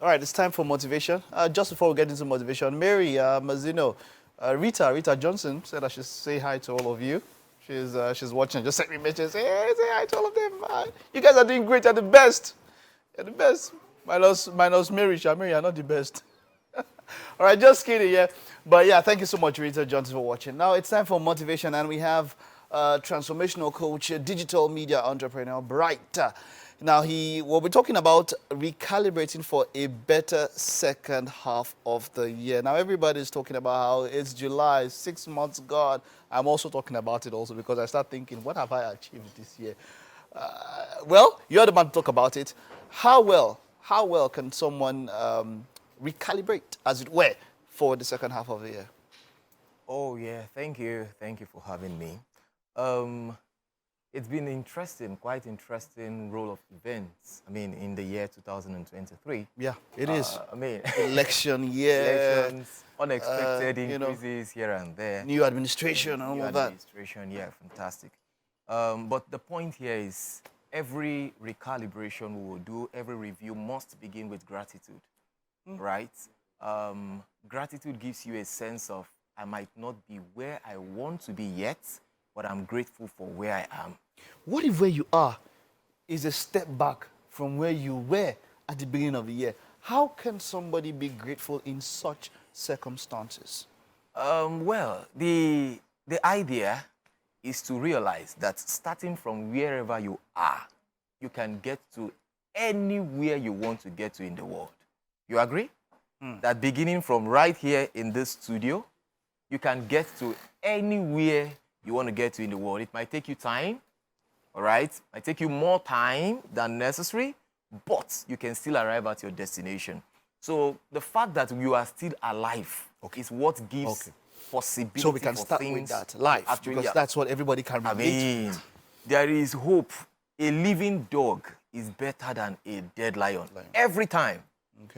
All right, it's time for motivation. Just before we get into motivation, Mary Mazino, Rita Johnson said I should say hi to all of you. She's watching. Just sent me messages. Hey, say hi to all of them. You guys are doing great. You're the best. You're the best. Minus Mary. Mary, you're not the best. All right, just kidding, yeah. But yeah, thank you so much, Rita Johnson, for watching. Now it's time for motivation, and we have transformational coach, digital media entrepreneur, Bright. Now we'll be talking about recalibrating for a better second half of the year. Now everybody's talking about how it's July, 6 months gone. I'm also talking about it also because I start thinking, what have I achieved this year? Well, you're the man to talk about it. How well can someone recalibrate, as it were, for the second half of the year? Oh, yeah. Thank you. Thank you for having me. It's been interesting, quite interesting role of events. I mean, in the year 2023. Yeah, it is. I mean, election year. Elections, unexpected increases here and there. New administration and all of that. Administration, yeah, fantastic. But the point here is every recalibration we will do, every review must begin with gratitude, right? Gratitude gives you a sense of, I might not be where I want to be yet, but I'm grateful for where I am. What if where you are is a step back from where you were at the beginning of the year? How can somebody be grateful in such circumstances? Well, the idea is to realize that starting from wherever you are, you can get to anywhere you want to get to in the world. You agree? That beginning from right here in this studio, you can get to anywhere you want to get to in the world. It might take you time, all right? It might take you more time than necessary, but you can still arrive at your destination. So the fact that you are still alive is what gives possibility. So we can start with that, life, actually, because that's what everybody can relate to. There is hope. A living dog is better than a dead lion. Every time,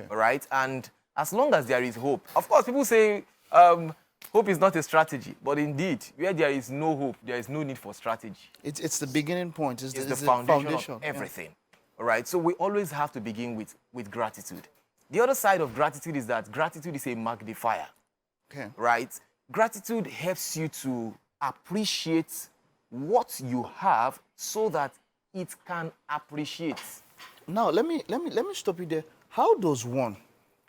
all right? And as long as there is hope, of course, people say, hope is not a strategy, but indeed, where there is no hope, there is no need for strategy. It's the beginning point. It's the foundation of everything. All right, so we always have to begin with gratitude. The other side of gratitude is that gratitude is a magnifier. Okay. Right? Gratitude helps you to appreciate what you have so that it can appreciate. Now, let me stop you there. How does one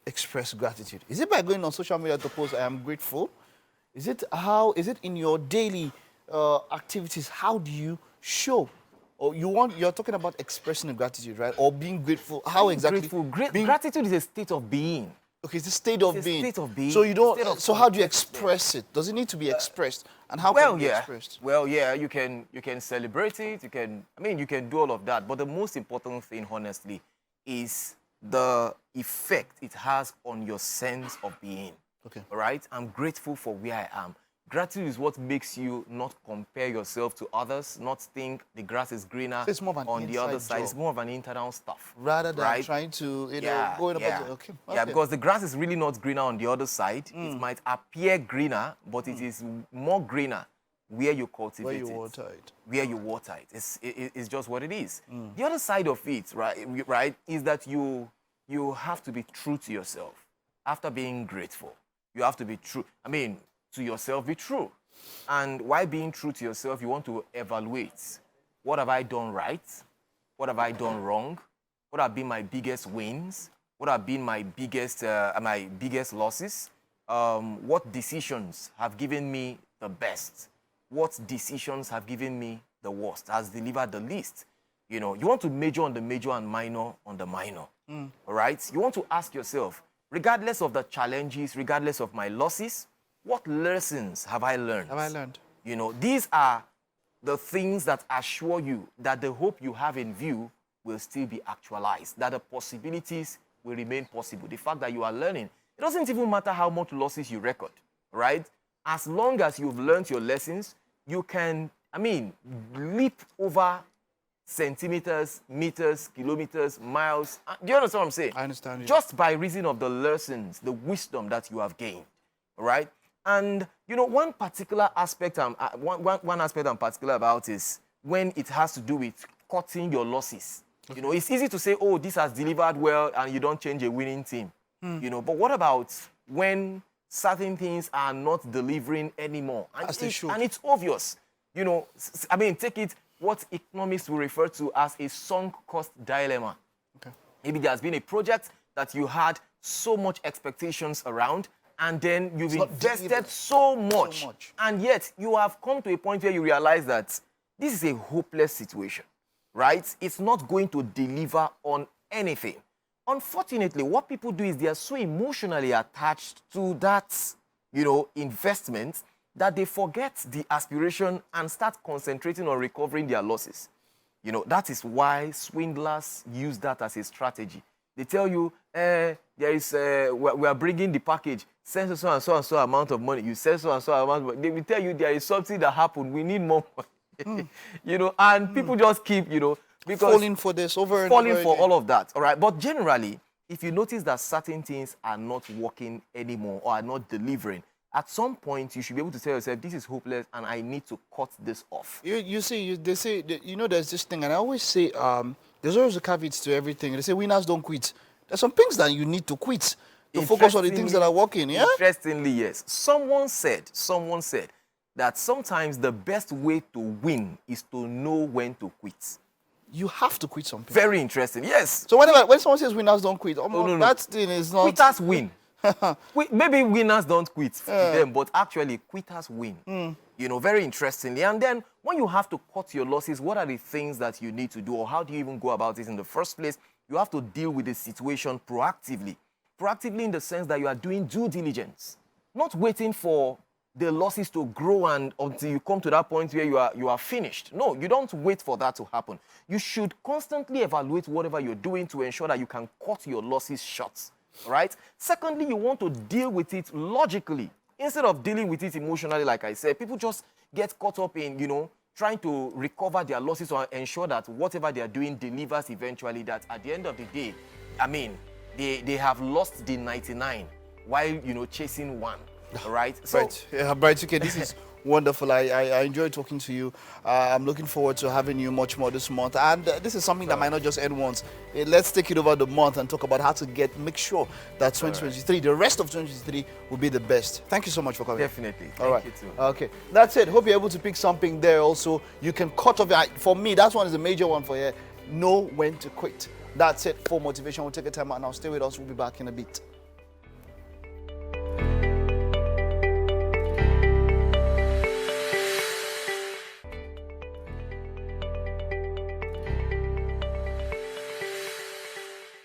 express gratitude? Is it by going on social media to post, I am grateful? Is it in your daily activities? How do you show? Or you're talking about expressing gratitude, right? Or being grateful. How exactly? Gratitude is a state of being. Okay, it's a state of being. State of being. So you don't. So how do you express it? Does it need to be expressed? And how can it be expressed? Well, yeah, you can celebrate it. You can do all of that. But the most important thing, honestly, is the effect it has on your sense of being. Okay. All right? I'm grateful for where I am. Gratitude is what makes you not compare yourself to others, not think the grass is greener so it's more of an on the other side. job. It's more of an internal stuff. Rather than trying to, go in about it. Okay. Yeah, because the grass is really not greener on the other side. It might appear greener, but it is more greener where you cultivate where you water it. It's just what it is. The other side of it, right, is that you have to be true to yourself. After being grateful, you have to be true. To yourself, be true. And while being true to yourself, you want to evaluate. What have I done right? What have I done wrong? What have been my biggest wins? What have been my biggest losses? What decisions have given me the best? What decisions have given me the worst? Has delivered the least? You want to major on the major and minor on the minor. All right? You want to ask yourself, regardless of the challenges, regardless of my losses, what lessons have I learned? These are the things that assure you that the hope you have in view will still be actualized, that the possibilities will remain possible. The fact that you are learning, it doesn't even matter how much losses you record, right? As long as you've learned your lessons, you can, leap over centimeters, meters, kilometers, miles. Do you understand what I'm saying? I understand you. Just by reason of the lessons, the wisdom that you have gained, right? And, one particular aspect, one aspect I'm particular about is when it has to do with cutting your losses. You know, it's easy to say, oh, this has delivered well, and you don't change a winning team. You know, but what about when certain things are not delivering anymore? And, and it's obvious. You know, I mean, take it, what economists will refer to as a sunk cost dilemma. Okay. Maybe there's been a project that you had so much expectations around, and then you've invested so much, and yet you have come to a point where you realize that this is a hopeless situation, right? It's not going to deliver on anything. Unfortunately, what people do is they are so emotionally attached to that, you know, investment that they forget the aspiration and start concentrating on recovering their losses. You know, that is why swindlers use that as a strategy. They tell you, there is, we are bringing the package, send so and so and so amount of money. You send so and so amount of money. They will tell you there is something that happened. We need more money. You know, and people just keep, you know, because falling for this over and falling over for again. all of that. All right. But generally, if you notice that certain things are not working anymore or are not delivering, at some point you should be able to tell yourself, this is hopeless and I need to cut this off. You see, they say, you know, there's this thing, and I always say, there's always a caveat to everything. They say winners don't quit. There's some things that you need to quit to focus on the things that are working. Yeah. Interestingly, yes. Someone said that sometimes the best way to win is to know when to quit. You have to quit something. Very interesting, yes. So when someone says winners don't quit, that thing is not... Quitters win. Maybe winners don't quit for them, but actually quitters win. You know, very interestingly. And then when you have to cut your losses, what are the things that you need to do, or how do you even go about it in the first place? You have to deal with the situation proactively. Proactively in the sense that you are doing due diligence, not waiting for the losses to grow and until you come to that point where you are finished. No, you don't wait for that to happen. You should constantly evaluate whatever you're doing to ensure that you can cut your losses short. Right? Secondly, you want to deal with it logically instead of dealing with it emotionally. Like I said, people just get caught up in, you know, trying to recover their losses or ensure that whatever they are doing delivers eventually, that at the end of the day, I mean, they have lost the 99 while, you know, chasing one. Right? So, right. Yeah, Bright, okay, this is wonderful. I enjoy talking to you. I'm looking forward to having you much more this month. And this is something that might not just end once. Let's take it over the month and talk about how to make sure that 2023, the rest of 2023, will be the best. Thank you so much for coming. Definitely. All right. Thank you too. Okay. That's it. Hope you're able to pick something there also. You can cut off. For me, that one is a major one for you. Know when to quit. That's it for motivation. We'll take a time out now. Stay with us. We'll be back in a bit.